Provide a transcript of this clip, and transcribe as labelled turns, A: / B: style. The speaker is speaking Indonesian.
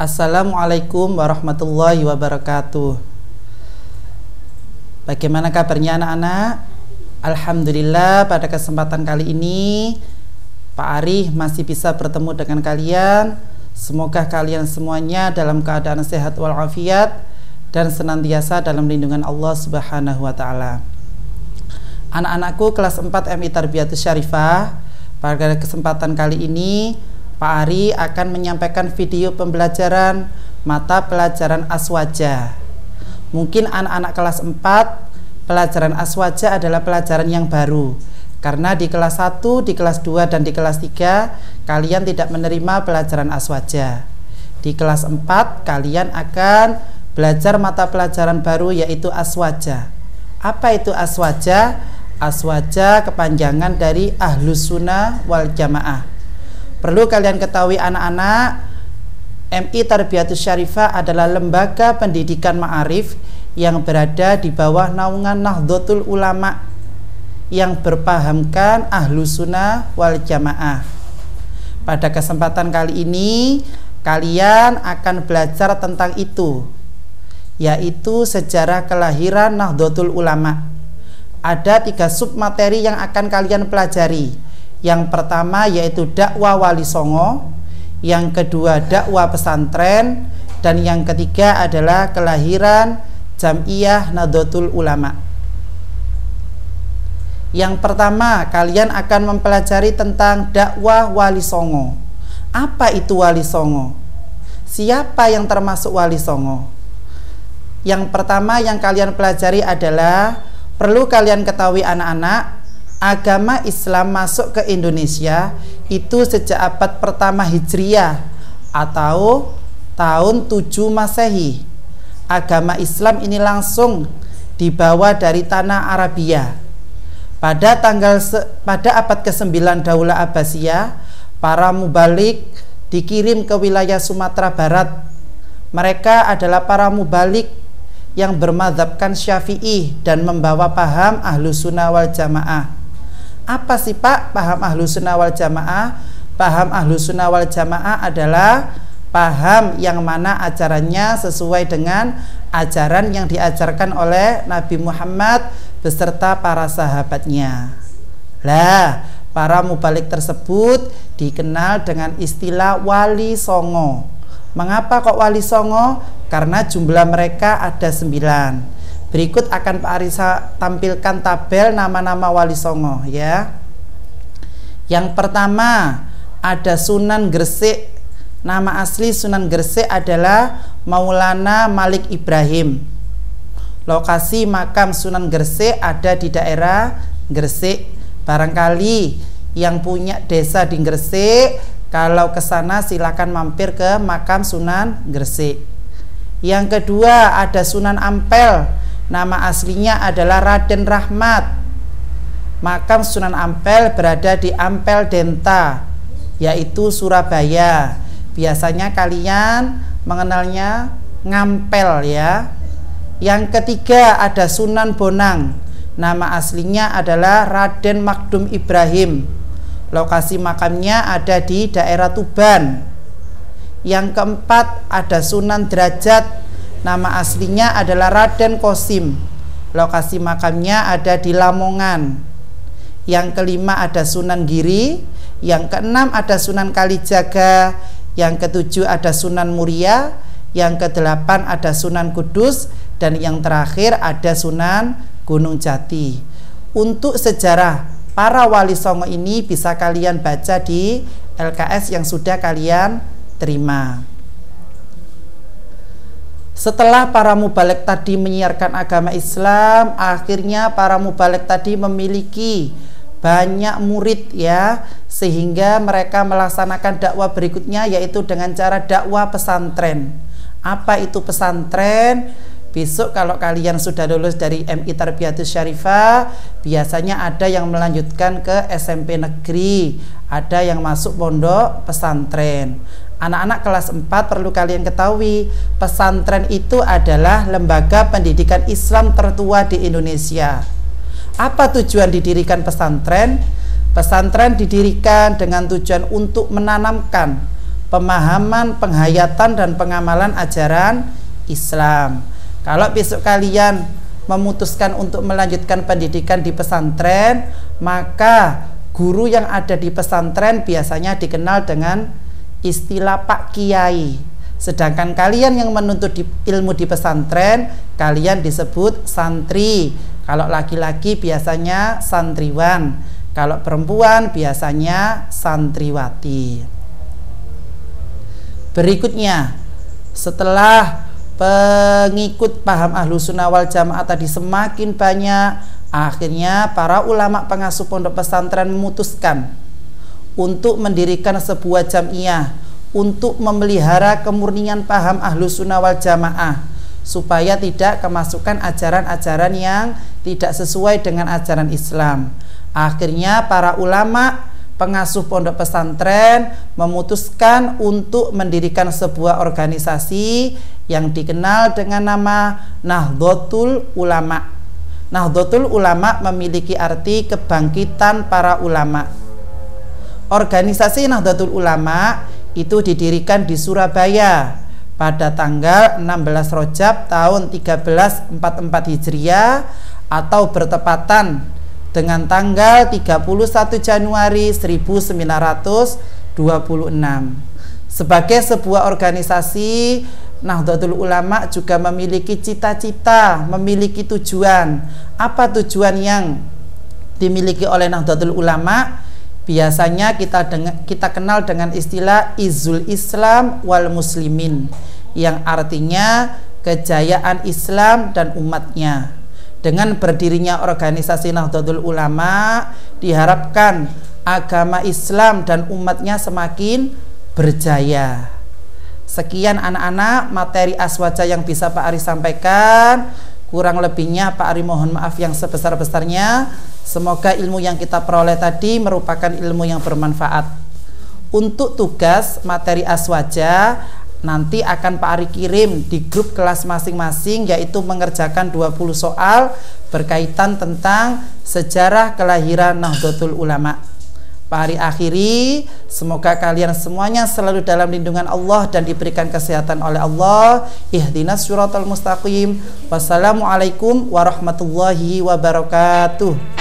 A: Assalamualaikum warahmatullahi wabarakatuh. Bagaimana kabarnya anak-anak? Alhamdulillah pada kesempatan kali ini Pak Ari masih bisa bertemu dengan kalian. Semoga kalian semuanya dalam keadaan sehat walafiat dan senantiasa dalam lindungan Allah Subhanahu wa taala. Anak-anakku kelas 4 MI Tarbiyatus Syarifah, pada kesempatan kali ini Pak Ari akan menyampaikan video pembelajaran mata pelajaran aswaja. Mungkin anak-anak kelas 4 pelajaran aswaja adalah pelajaran yang baru, karena di kelas 1, di kelas 2, dan di kelas 3 kalian tidak menerima pelajaran aswaja. Di kelas 4 kalian akan belajar mata pelajaran baru, yaitu aswaja. Apa itu aswaja? Aswaja kepanjangan dari Ahlus Sunnah wal Jamaah. Perlu kalian ketahui anak-anak, MI Tarbiyatus Syarifah adalah lembaga pendidikan ma'arif yang berada di bawah naungan Nahdlatul Ulama yang berpahamkan Ahlus Sunnah wal Jamaah. Pada kesempatan kali ini kalian akan belajar tentang itu, yaitu sejarah kelahiran Nahdlatul Ulama. Ada 3 submateri yang akan kalian pelajari. Yang pertama yaitu dakwah Wali Songo, yang kedua dakwah pesantren, dan yang ketiga adalah kelahiran Jam'iyah Nahdlatul Ulama. Yang pertama kalian akan mempelajari tentang dakwah Wali Songo. Apa itu Wali Songo? Siapa yang termasuk Wali Songo? Yang pertama yang kalian pelajari adalah, perlu kalian ketahui anak-anak, agama Islam masuk ke Indonesia itu sejak abad pertama Hijriah atau tahun 7 Masehi. Agama Islam ini langsung dibawa dari tanah Arabia. Pada abad ke-9 Daulah Abbasiyah, para mubalik dikirim ke wilayah Sumatera Barat. Mereka adalah para mubalik yang bermadzhabkan Syafi'i dan membawa paham Ahlus Sunnah wal Jamaah. Apa sih Pak paham Ahlus Sunnah wal Jamaah? Paham Ahlus Sunnah wal Jamaah adalah paham yang mana ajarannya sesuai dengan ajaran yang diajarkan oleh Nabi Muhammad beserta para sahabatnya. Lah, para mubalik tersebut dikenal dengan istilah Wali Songo. Mengapa kok Wali Songo? Karena jumlah mereka ada 9. Berikut akan Pak Arisa tampilkan tabel nama-nama Wali Songo ya. Yang pertama ada Sunan Gresik. Nama asli Sunan Gresik adalah Maulana Malik Ibrahim. Lokasi makam Sunan Gresik ada di daerah Gresik. Barangkali yang punya desa di Gresik, kalau ke sana silakan mampir ke makam Sunan Gresik. Yang kedua ada Sunan Ampel. Nama aslinya adalah Raden Rahmat. Makam Sunan Ampel berada di Ampel Denta, yaitu Surabaya. Biasanya kalian mengenalnya Ngampel ya. Yang ketiga ada Sunan Bonang. Nama aslinya adalah Raden Magdum Ibrahim. Lokasi makamnya ada di daerah Tuban. Yang keempat ada Sunan Derajat. Nama aslinya adalah Raden Kosim. Lokasi makamnya ada di Lamongan. Yang kelima ada Sunan Giri. Yang keenam ada Sunan Kalijaga. Yang ketujuh ada Sunan Muria. Yang kedelapan ada Sunan Kudus. Dan yang terakhir ada Sunan Gunung Jati. Untuk sejarah para Wali Songo ini bisa kalian baca di LKS yang sudah kalian terima. Setelah para mubalik tadi menyiarkan agama Islam, akhirnya para mubalik tadi memiliki banyak murid ya, sehingga mereka melaksanakan dakwah berikutnya, yaitu dengan cara dakwah pesantren. Apa itu pesantren? Besok kalau kalian sudah lulus dari MI Tarbiyatus Syarifah, biasanya ada yang melanjutkan ke SMP negeri, ada yang masuk pondok pesantren. Anak-anak kelas 4 perlu kalian ketahui, pesantren itu adalah lembaga pendidikan Islam tertua di Indonesia. Apa tujuan didirikan pesantren? Pesantren didirikan dengan tujuan untuk menanamkan pemahaman, penghayatan dan pengamalan ajaran Islam. Kalau besok kalian memutuskan untuk melanjutkan pendidikan di pesantren, maka guru yang ada di pesantren biasanya dikenal dengan istilah Pak Kiai. Sedangkan kalian yang menuntut ilmu di pesantren, kalian disebut santri. Kalau laki-laki biasanya santriwan, kalau perempuan biasanya santriwati. Berikutnya, setelah pengikut paham Ahlussunnah wal Jamaah tadi semakin banyak, akhirnya para ulama pengasuh pondok pesantren memutuskan untuk mendirikan sebuah jamiah untuk memelihara kemurnian paham Ahlussunnah wal Jamaah, supaya tidak kemasukan ajaran-ajaran yang tidak sesuai dengan ajaran Islam. Akhirnya para ulama pengasuh pondok pesantren memutuskan untuk mendirikan sebuah organisasi yang dikenal dengan nama Nahdlatul Ulama. Nahdlatul Ulama memiliki arti kebangkitan para ulama. Organisasi Nahdlatul Ulama itu didirikan di Surabaya pada tanggal 16 Rajab tahun 1344 Hijriah atau bertepatan dengan tanggal 31 Januari 1926. Sebagai sebuah organisasi, Nahdlatul Ulama juga memiliki cita-cita, memiliki tujuan. Apa tujuan yang dimiliki oleh Nahdlatul Ulama? Biasanya kita kenal dengan istilah Izzul Islam wal Muslimin, yang artinya kejayaan Islam dan umatnya. Dengan berdirinya organisasi Nahdlatul Ulama, diharapkan agama Islam dan umatnya semakin berjaya. Sekian anak-anak materi aswaja yang bisa Pak Ari sampaikan. Kurang lebihnya Pak Ari mohon maaf yang sebesar-besarnya. Semoga ilmu yang kita peroleh tadi merupakan ilmu yang bermanfaat. Untuk tugas materi aswaja nanti akan Pak Ari kirim di grup kelas masing-masing, yaitu mengerjakan 20 soal berkaitan tentang sejarah kelahiran Nahdlatul Ulama. Pak Ari akhiri, semoga kalian semuanya selalu dalam lindungan Allah dan diberikan kesehatan oleh Allah. Ihdinas syiratal mustaqim. Wassalamualaikum warahmatullahi wabarakatuh.